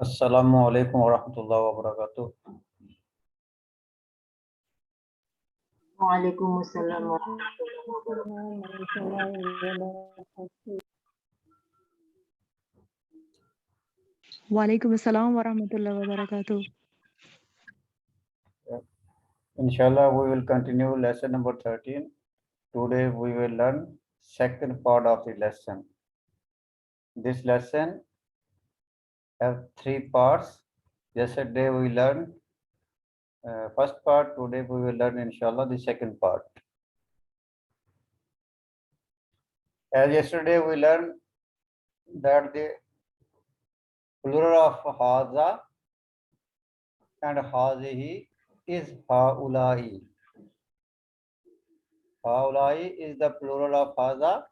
अस्सलामु अलैकुम वरहमतुल्लाहि वबरकातुह। वालेकुम अस्सलाम वालेकुम अस्सलाम वरहमतुल्लाहि वबरकातुह। Inshallah, we will continue lesson number 13. Today we will learn second part of the lesson. This lesson have three parts. Yesterday we learned first part. Today we will learn inshallah the second part. As yesterday we learned that the plural of haza and hazihi is haulai. Haulai is the plural of haza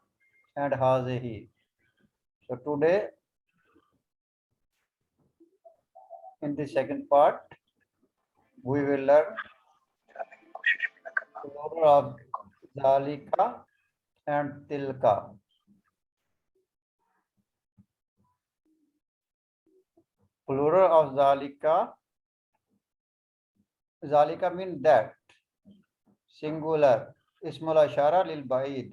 and hazihi. So today in the second part we will learn plural of zalika and tilka. Plural of zalika. Zalika means that. Singular. Ismul ashara lil ba'id.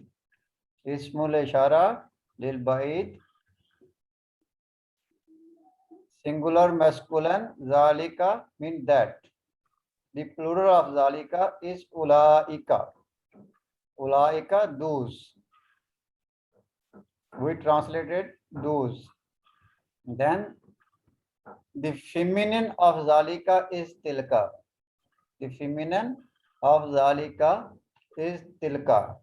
Ismul ashara lil ba'id. Singular masculine. Zalika means that. The plural of zalika is ulaika. Ulaika, those. We translated those. Then the feminine of zalika is tilka. The feminine of zalika is tilka.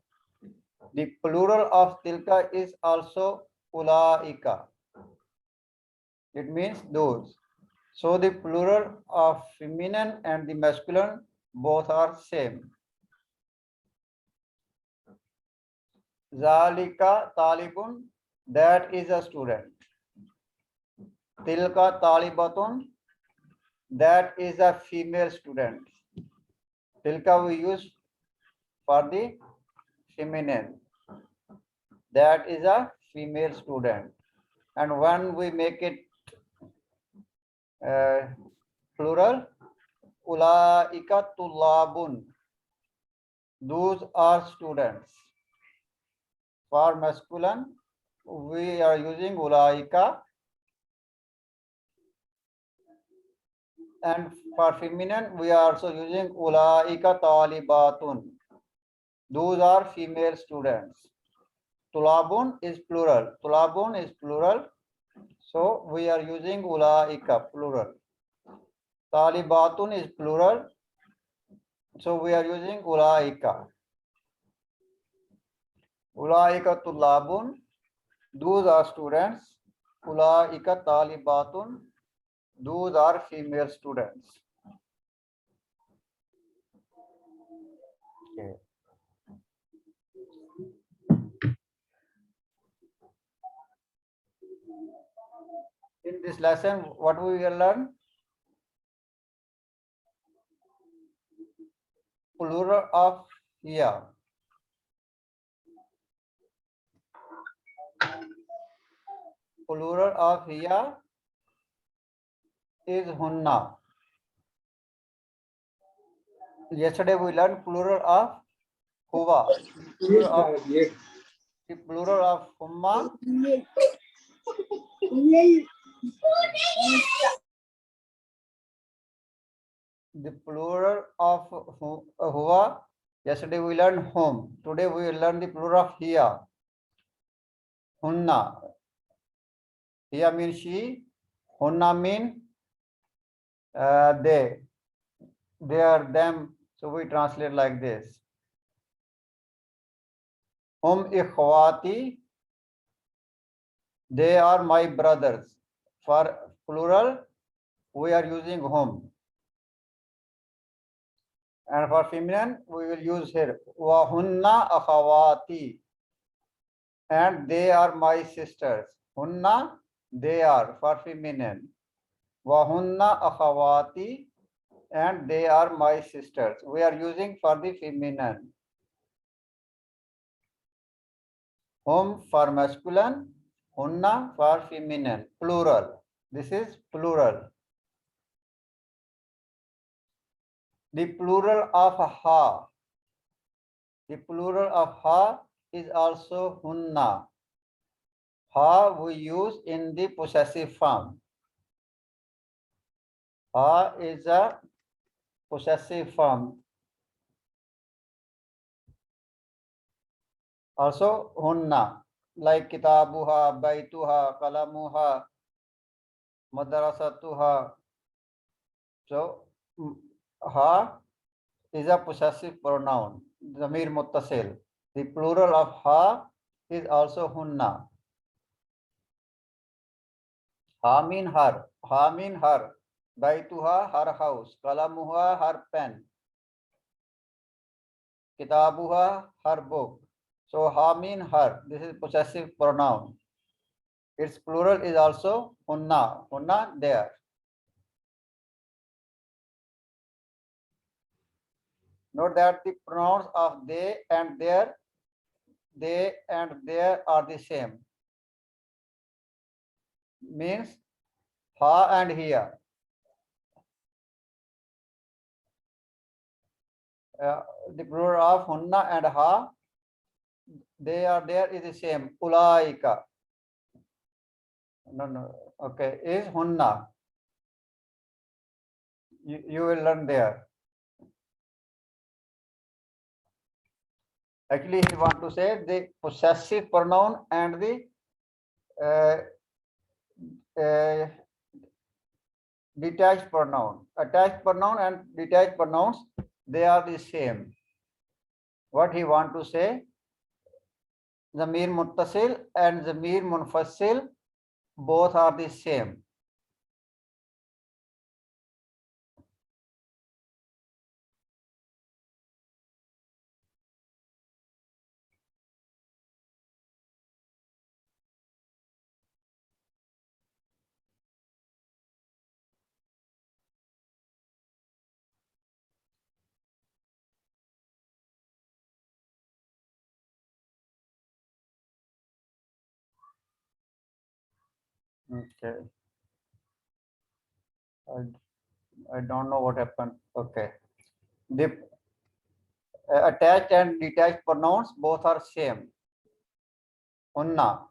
The plural of tilka is also ulaika. It means those. So the plural of feminine and the masculine both are same. Zalika talibun, that is a student. Tilka talibatun, that is a female student. Tilka we use for the feminine. That is a female student. And when we make it plural, ulaika tulabun, those are students. For masculine, we are using ulaika, and for feminine, we are also using ulaika talibatun. Those are female students. Tulabun is plural. Tulabun is plural. So we are using ulaika, plural. Talibatun is plural. So we are using ulaika. Ulaika tulabun, those are students. Ulaika talibatun, those are female students. Okay. In this lesson, what we will learn? Plural of hiya. Plural of hiya is hunna. Yesterday we learned plural of huwa. The plural of humma. The plural of huwa. Yesterday we learned hum. Today we will learn the plural of hiya. Hunna. Hiya means she. Hunna mean they. They are them. So we translate like this. Hum ikhwati. They are my brothers. For plural, we are using hum. And for feminine, we will use here. Wahunna akhawati. And they are my sisters. Hunna, they are for feminine. Wahunna akhawati. And they are my sisters. We are using for the feminine. Hum for masculine. Hunna for feminine. Plural. This is plural. The plural of ha. The plural of ha is also hunna. Ha we use in the possessive form. Ha is a possessive form. Also hunna, like kitabuha, baituha, kalamuha, madrasatuha. So ha is a possessive pronoun, zamir muttasil. The plural of ha is also hunna. Ha mean her, ha mean her, baituha her house, kalamuha her pen, kitabuha her book. So ha mean her. This is possessive pronoun. Its plural is also hunna. Hunna there. Note that the pronouns of they and there are the same. Means ha and here. The plural of hunna and ha, they are there is the same. Ulaika. No. Okay, is hunna. You will learn there. Actually, he want to say the possessive pronoun and the detached pronoun. Attached pronoun and detached pronouns, they are the same. What he want to say? Zamir muttasil and zamir munfasil, both are the same. Okay. I don't know what happened. Okay. The attached and detached pronouns both are same. Hunna.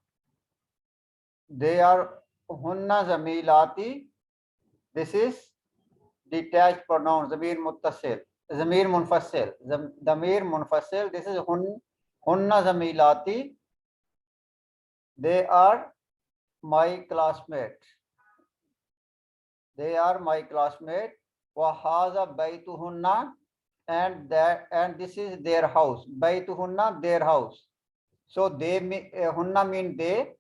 They are hunna zamilati. This is detached pronoun. Zamir muttasil. Zamir munfasil. Zamir munfasil. This is hunna zamilati. They are my classmate. They are my classmate. Wahaza baituhunna, and this is their house. Baituhunna, their house. So they hunna mean they.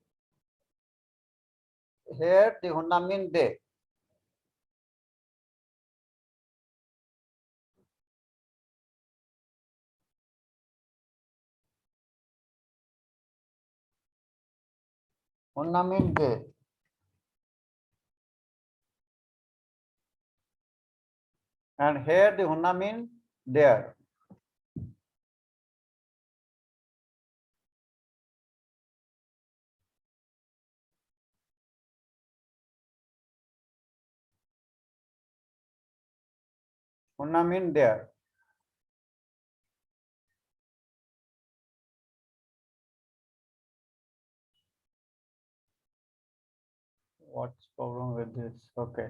Here the hunna mean they. Hunna mean they. And here the hunna mean there. Hunna mean there. What's problem with this? Okay.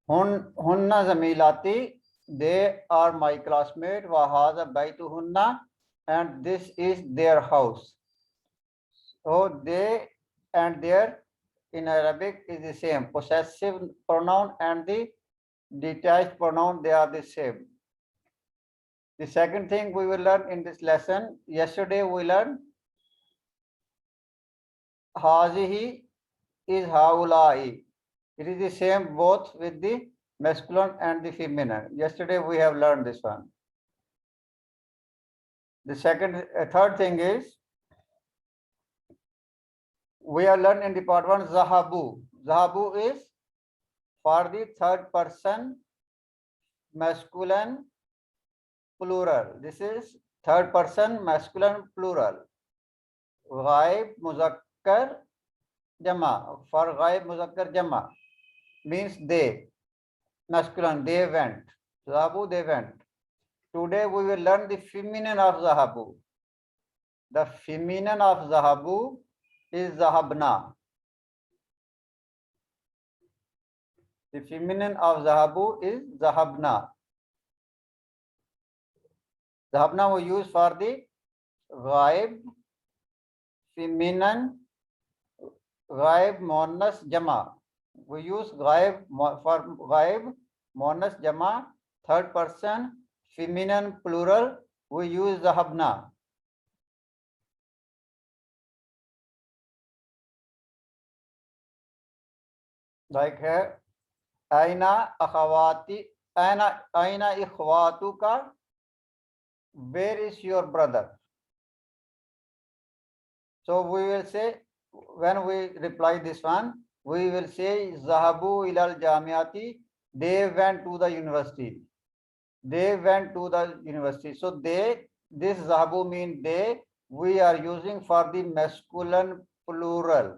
Hunna zamilati, they are my classmate. Wahaza baituhunna, and this is their house. So they and their in Arabic is the same. Possessive pronoun and the detached pronoun, they are the same. The second thing we will learn in this lesson, yesterday we learned hazihi is haulai. It is the same both with the masculine and the feminine. Yesterday we have learned this one. The third thing is we are learned in the part one zahabu. Zahabu is for the third person masculine plural. This is third person masculine plural. Ghaib muzakkar jama. For ghaib muzakkar jama means they, masculine, they went. Zahabu, they went. Today we will learn the feminine of zahabu. The feminine of zahabu is zahabna. The feminine of zahabu is zahabna. Zahabna we use for the ghaib, feminine, ghaib, muannas, jama. We use ghaib for ghaib, muannas, jama, third person, feminine, plural. We use zahabna. Like here, aina akhawati, aina ikhwatuka. Where is your brother? So we will say, when we reply this one, we will say zahabu ilal jamiati. They went to the university. They went to the university. So they, this zahabu mean they. We are using for the masculine plural.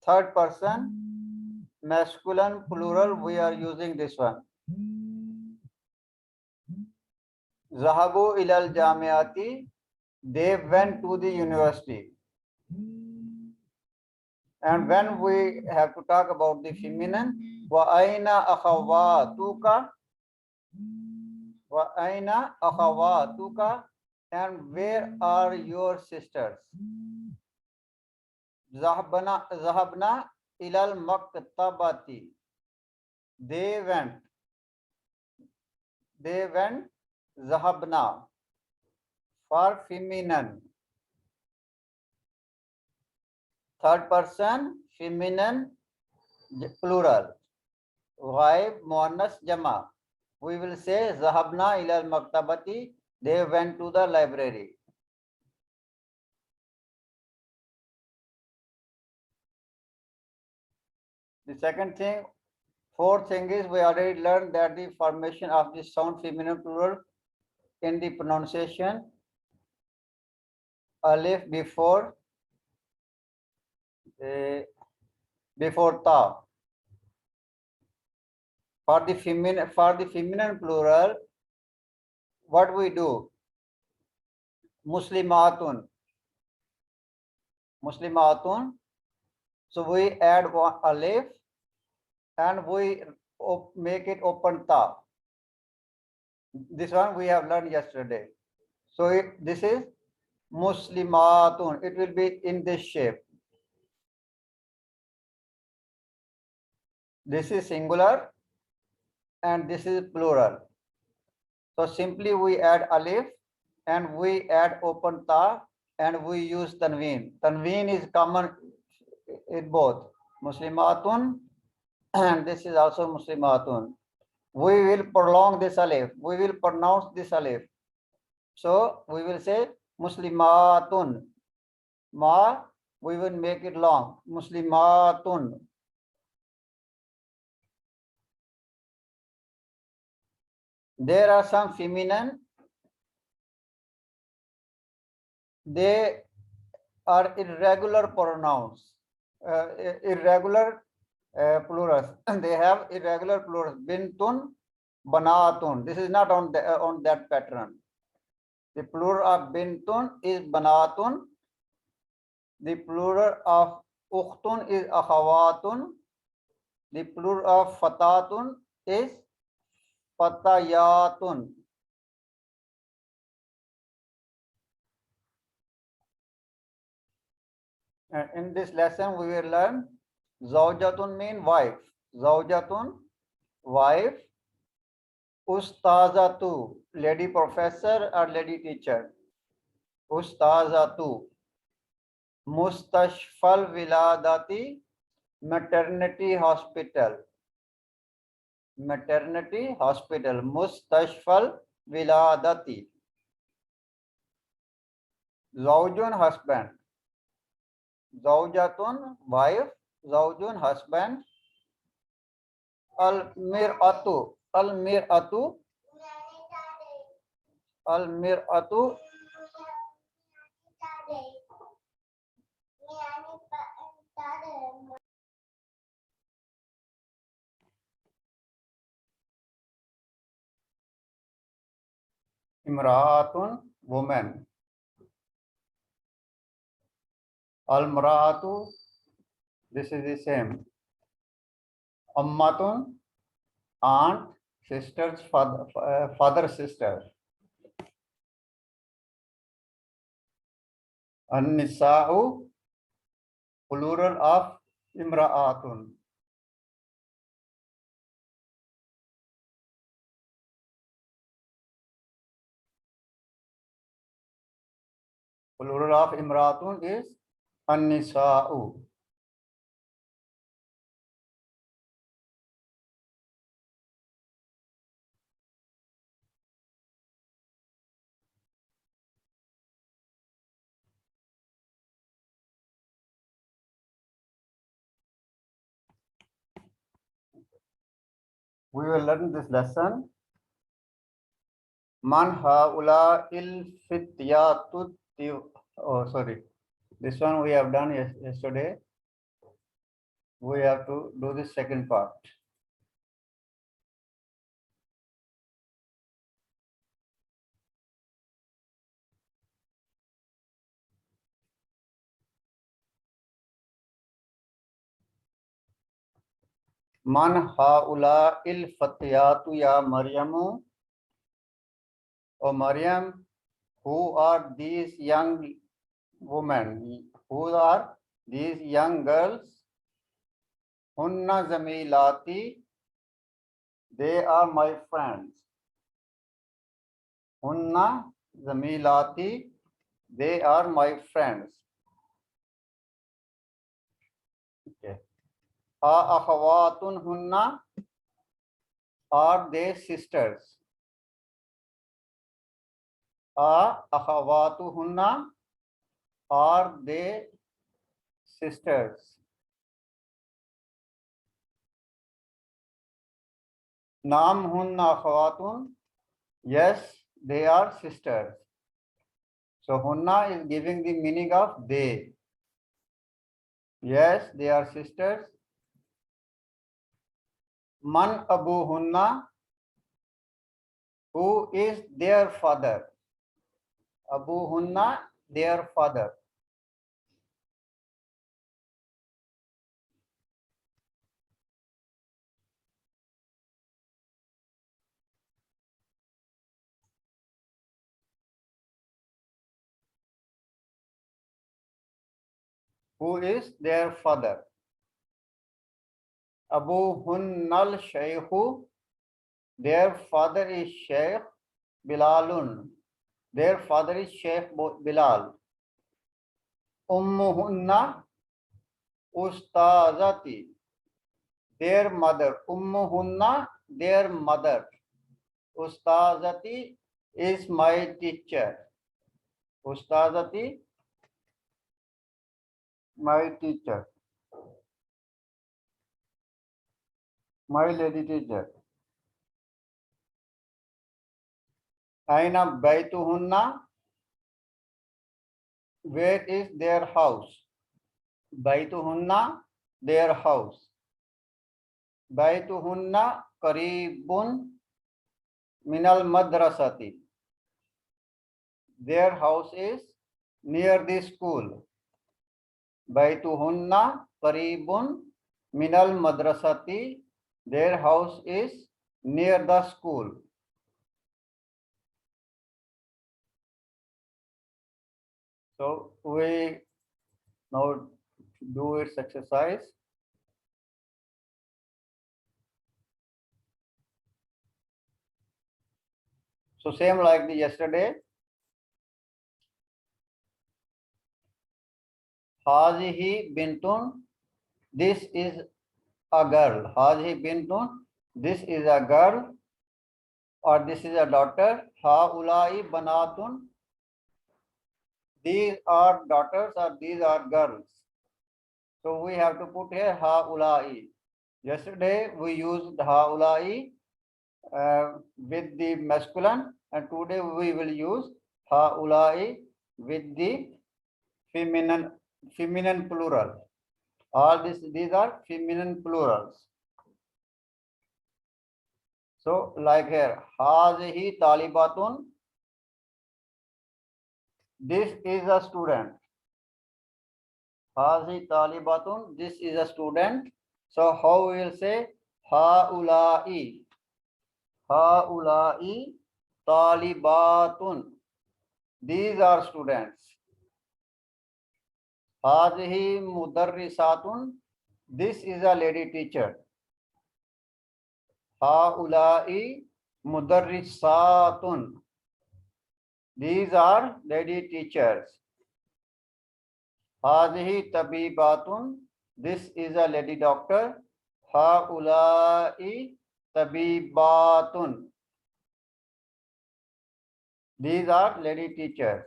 Third person, masculine plural. We are using this one. Zahabu ilal jamiati. They went to the university. And when we have to talk about the feminine, wa aina akhawatuka, wa aina akhawatuka, and where are your sisters? Zahabna ilal maktabati. They went. Zahabna for feminine. Third person, feminine, plural. Ghaib, muannas, jama. We will say zahabna ilal maktabati. They went to the library. The second thing, fourth thing is we already learned that the formation of the sound feminine plural in the pronunciation. Alif before ta. For the feminine plural, what we do? Muslimatun. So we add one alif and we make it open ta. This one we have learned yesterday. So this is Muslimatun. It will be in this shape. This is singular and this is plural. So simply we add alif and we add open ta and we use tanween. Tanween is common in both Muslimatun and this is also Muslimatun. We will prolong this alif. We will pronounce this alif. So we will say Muslimatun. Ma, we will make it long. Muslimatun. There are some feminine. They are irregular pronouns. Irregular plurals. They have irregular plurals. Bintun, banatun. This is not on that pattern. The plural of bintun is banatun. The plural of ukhtun is akhawatun. The plural of fatatun is fatayatun. In this lesson, we will learn zawjatun mean wife. Zawjatun, wife. Ustazatu, lady professor or lady teacher. Ustazatu. Mustashfal viladati, maternity hospital. Maternity hospital. Mustashfal viladati. Zawjun, husband. Zawjatun, wife. Zawjun, husband. Al-mir'atu. Al-mir'atu. Al-mir'atu. Imra'atun, woman. Al-mar'atu, this is the same. Ammatun, aunt, sisters, father, sister. An-nisa'u, plural of imra'atun. Plural of imra'atun is an-nisa'u. We will learn this lesson. Man haula il fityatu. Oh, sorry. This one we have done yesterday. We have to do the second part. Man haula il fatyatu ya Maryamu. O Maryam, who are these young women? Who are these young girls? Hunna zamilati. They are my friends. Hunna zamilati. They are my friends. Okay. A akhawatun hunna. Are they sisters? A akhawatuhunna. Are they sisters? Naam hunna akhawatun. Yes, they are sisters. So hunna is giving the meaning of they. Yes, they are sisters. Man abuhunna. Who is their father? Abuhunna, their father. Who is their father? Abuhunnal shaykhu. Their father is Shaykh Bilalun. Their father is Sheikh Bilal. Ummuhunna Ustazati. Their mother. Ummuhunna, their mother. Ustazati is my teacher. Ustazati, my teacher. My lady teacher. Aina Baituhunna. Where is their house? Baituhunna, their house. Baituhunna qaribun minal madrasati. Their house is near the school. Baituhunna qaribun minal madrasati. Their house is near the school. So we now do its exercise. So same like the yesterday. Hazihi bintun. This is a girl. Hazihi bintun. This is a girl, or this is a daughter. Haulai banatun. These are daughters, or these are girls. So we have to put here haulai. Yesterday we used haulai with the masculine, and today we will use haulai with the feminine plural. All these are feminine plurals. So like here, hazihi talibatun. This is a student. Hazi talibatun. This is a student. So how we will say haulai? Haulai talibatun. These are students. Hazihi mudarrisatun. This is a lady teacher. Haulai mudarrisatun. These are lady teachers. Hazihi tabibatun. This is a lady doctor. Haulai tabibatun. These are lady teachers.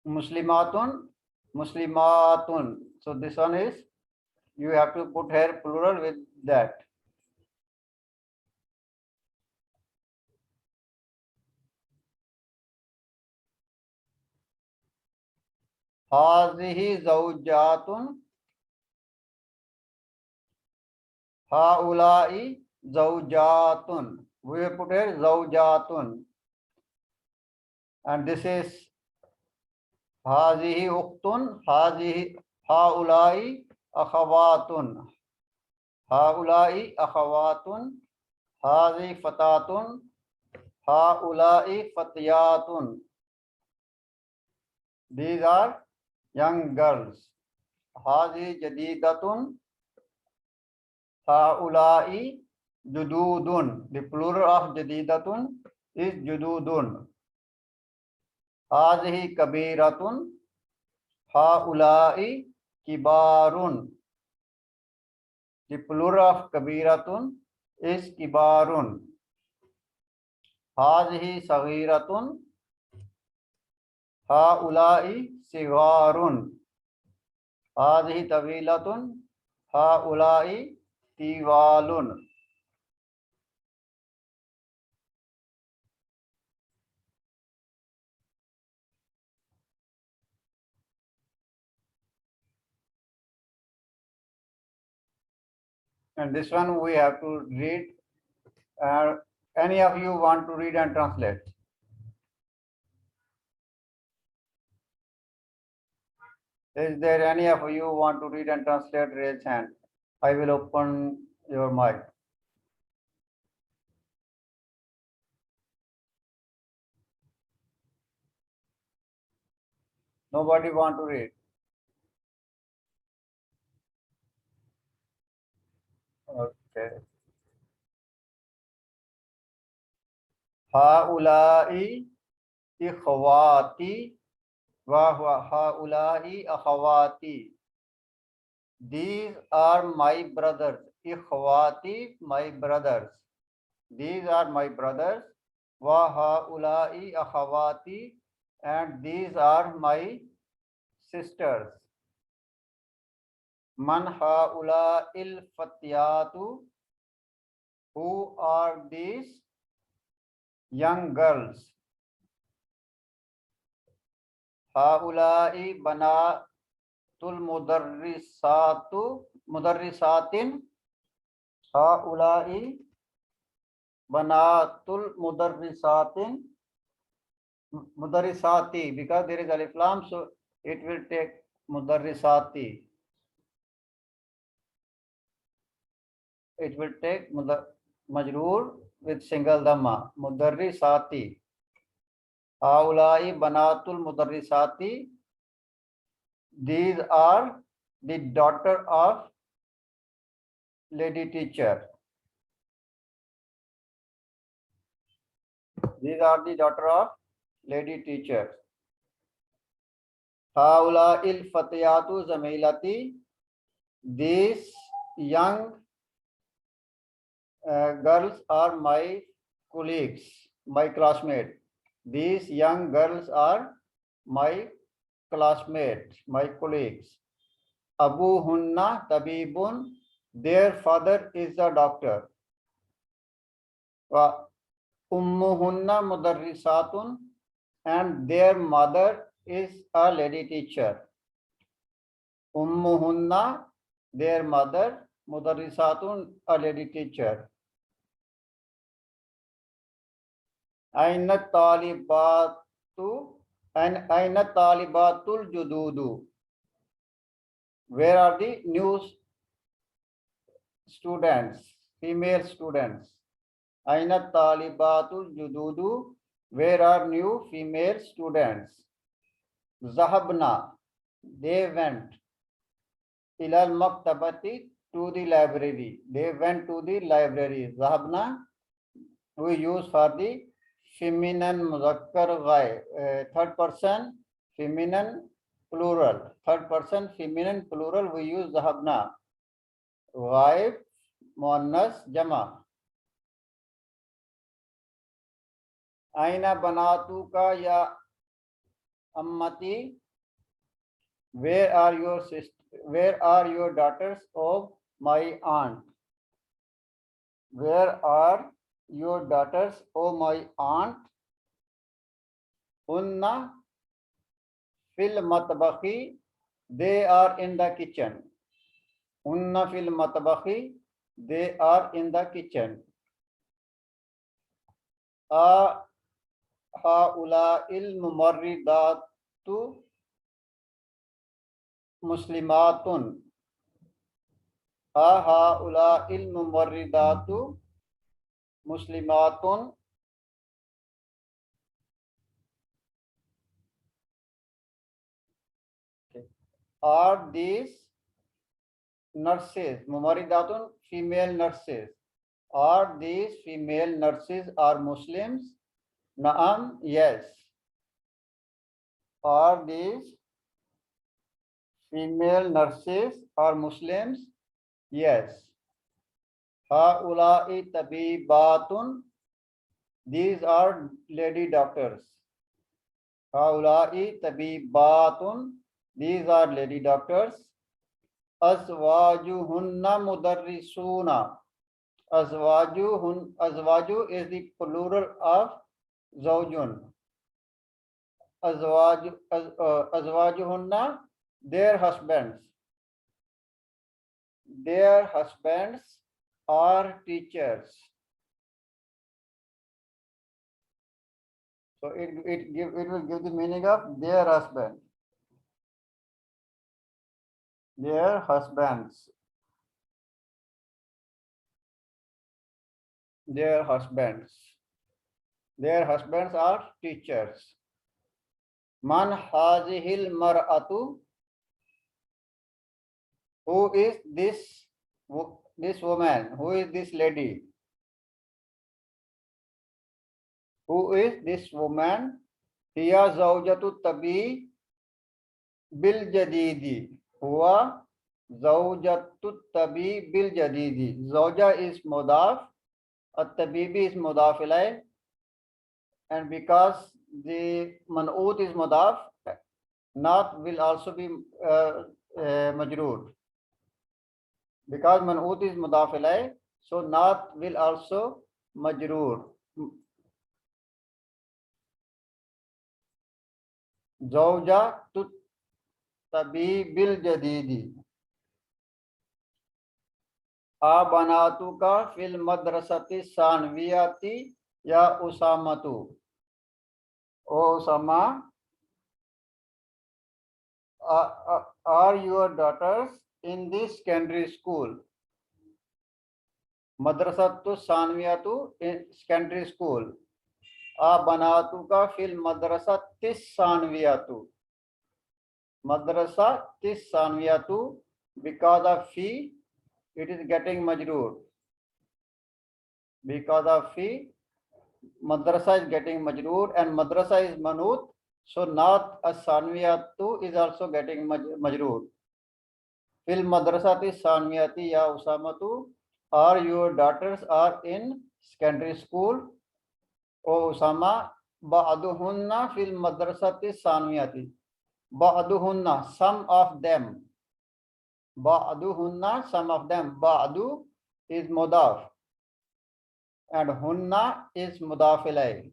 Muslimatun, muslimatun. So this one is, you have to put here plural with that. Hazihi zawjatun. Haulai zawjatun. We will put here zawjatun. And this is hazihi uktun. Hazihi haulai akhawatun. Haulai akhawatun. Hazihi fatatun. Haulai fatiyatun. These are young girls. Hazi jadidatun. Haulai jududun. The plural of jadidatun is jududun. Hazihi kabiratun. Haulai kibarun. The plural of kabiratun is kibarun. Hazihi saghiratun. Haulai sigarun. Hazihi tawilatun. Haulai tiwalun. And this one we have to read. Any of you want to read and translate? Is there any of you who want to read and translate? Raise hand. I will open your mic. Nobody want to read? Okay. Haulai ikhwati wa haulai akhawati. These are my brothers. Ikhwati, my brothers. These are my brothers. Wa haulai akhawati, and these are my sisters. Man haula il fatiyatu. Who are these young girls? Haulai banatul mudarrisatin. Haulai banatul mudarrisati, because there is alif lam, so it will take mudarrisati. It will take majroor with single dhamma, mudarrisati. Haulai banatul mudarrisati. These are the daughter of lady teacher. These are the daughter of lady teacher. Haula il fatiyatu zamilati. These young girls are my colleagues, my classmates. These young girls are my classmates, my colleagues. Abu Hunna tabibun. Their father is a doctor. Wa ummuhunna mudarrisatun, and their mother is a lady teacher. Ummuhunna, their mother, mudarrisatun, a lady teacher. Aina talibatu Aina talibatul jududu. Where are the new students, female students? Aina talibatul jududu. Where are new female students? Zahabna. They went. Ilal maktabati, to the library. They went to the library. Zahabna we use for the feminine muzakkar ghaib, third person feminine plural. Third person feminine plural we use zahabna. Ghaib muannas jama. Aina banatuka ya ammati. Where are your sister? Where are your daughters of my aunt? Where are your daughters, oh my aunt? Unna fil matbakhi. They are in the kitchen. Unna fil matbakhi. They are in the kitchen. Haula il mumarridatu muslimatun. Haula il mumarridatu muslimatun. Are these nurses, mumaridatun, female nurses? Are these female nurses are Muslims? Naam, yes. Are these female nurses are Muslims? Yes. Haula'i tabibatun. These are lady doctors. Haula'i tabibatun. These are lady doctors. Azwajuhunna mudarrisuna. Azwaju is the plural of zawjun. Azwajuhunna, their husbands. Their husbands are teachers. So it will give the meaning of their husband. Their husbands. Their husbands. Their husbands are teachers. Man hazihil mar'atu. Who is this woman? Who is this lady? Who is this woman? Hiya zawjatu tabi bil jadidi. Huwa zawjatu tabi bil jadidi. Zawja is mudaf. At-tabibi is mudaf ilayh. And because the man'ut is mudaf, naat will also be majroor. Because man'ut is mudaf ilayh, so naat will also majroor. Zawja tut tabi bil jadidi. Abanatuka fil madrasati sanviyati ya Usamatu. O Usama, are your daughters in this secondary school? Madrasatu sanviyatu in secondary school. Abanatuka fil madrasatis sanviyatu. Madrasa tis sanviyatu, because of fi, it is getting majroor. Because of fi, madrasa is getting majroor, and madrasa is manut, so not as sanviyatu is also getting majroor. Fil madrasati sanviyati ya Usamatu, are your daughters are in secondary school? O Usama, ba'duhunna fil madrasati sanviyati. Ba'duhunna, some of them. Ba'duhunna, some of them. Ba'du is mudaf. And hunna is mudaf ilayh.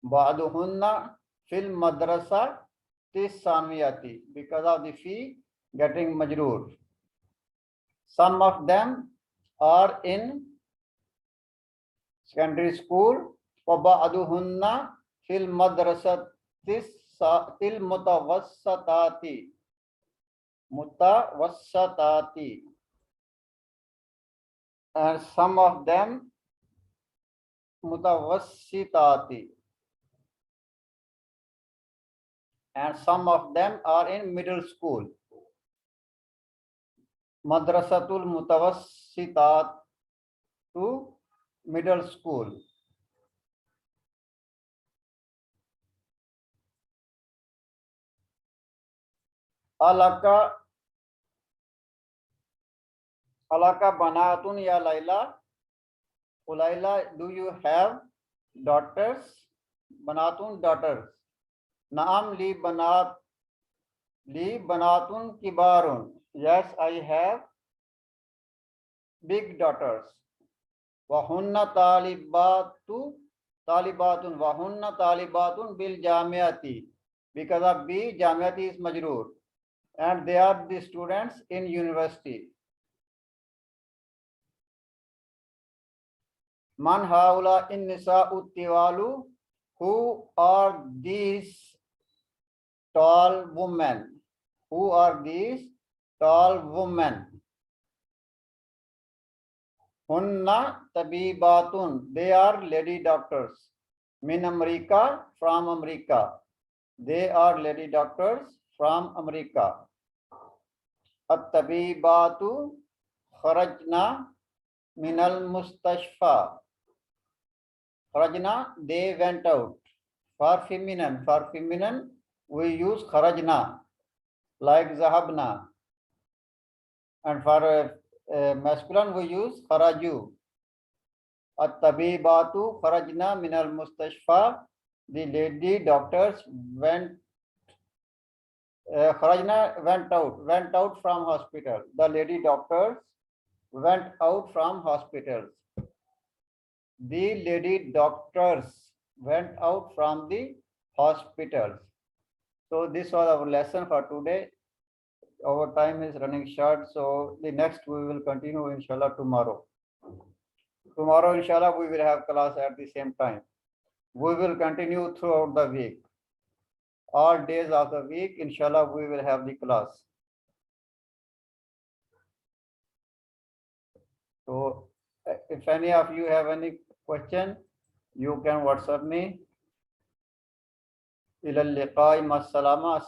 Ba'duhunna fil madrasa tis sanviyati. Because of the fi getting majroor. Some of them are in secondary school. Wa ba'duhunna fil madrasa til mutawassatati, and some of them mutawassitati, and some of them are in middle school. Madrasatul mutawassitat to middle school. Alaka banatun ya Laila. Ulaila, do you have daughters? Banatun, daughters. Naam li banatun kibarun. Yes, I have big daughters. Wahunna talibatun wahunna talibatun bil jamiati. Because of B, jamiati is majroor. And they are the students in university. Man haula in nisa'u tiwalu. Who are these tall women? Who are these tall women? Hunna tabibatun. They are lady doctors. Min America, from America. They are lady doctors from America. At-tabibatu kharajna minal mustashfa. Kharajna, they went out. For feminine, we use kharajna, like zahabna. And for masculine, we use kharaju. At-tabibatu kharajna minal mustashfa. The lady doctors went kharajna, went out from hospital. The lady doctors went out from hospitals. The lady doctors went out from the hospitals. So this was our lesson for today. Our time is running short, so the next we will continue inshallah tomorrow. Tomorrow inshallah we will have class at the same time. We will continue throughout the week. All days of the week, inshallah, we will have the class. So if any of you have any question, you can WhatsApp me. Ila liqa'i, ma salama.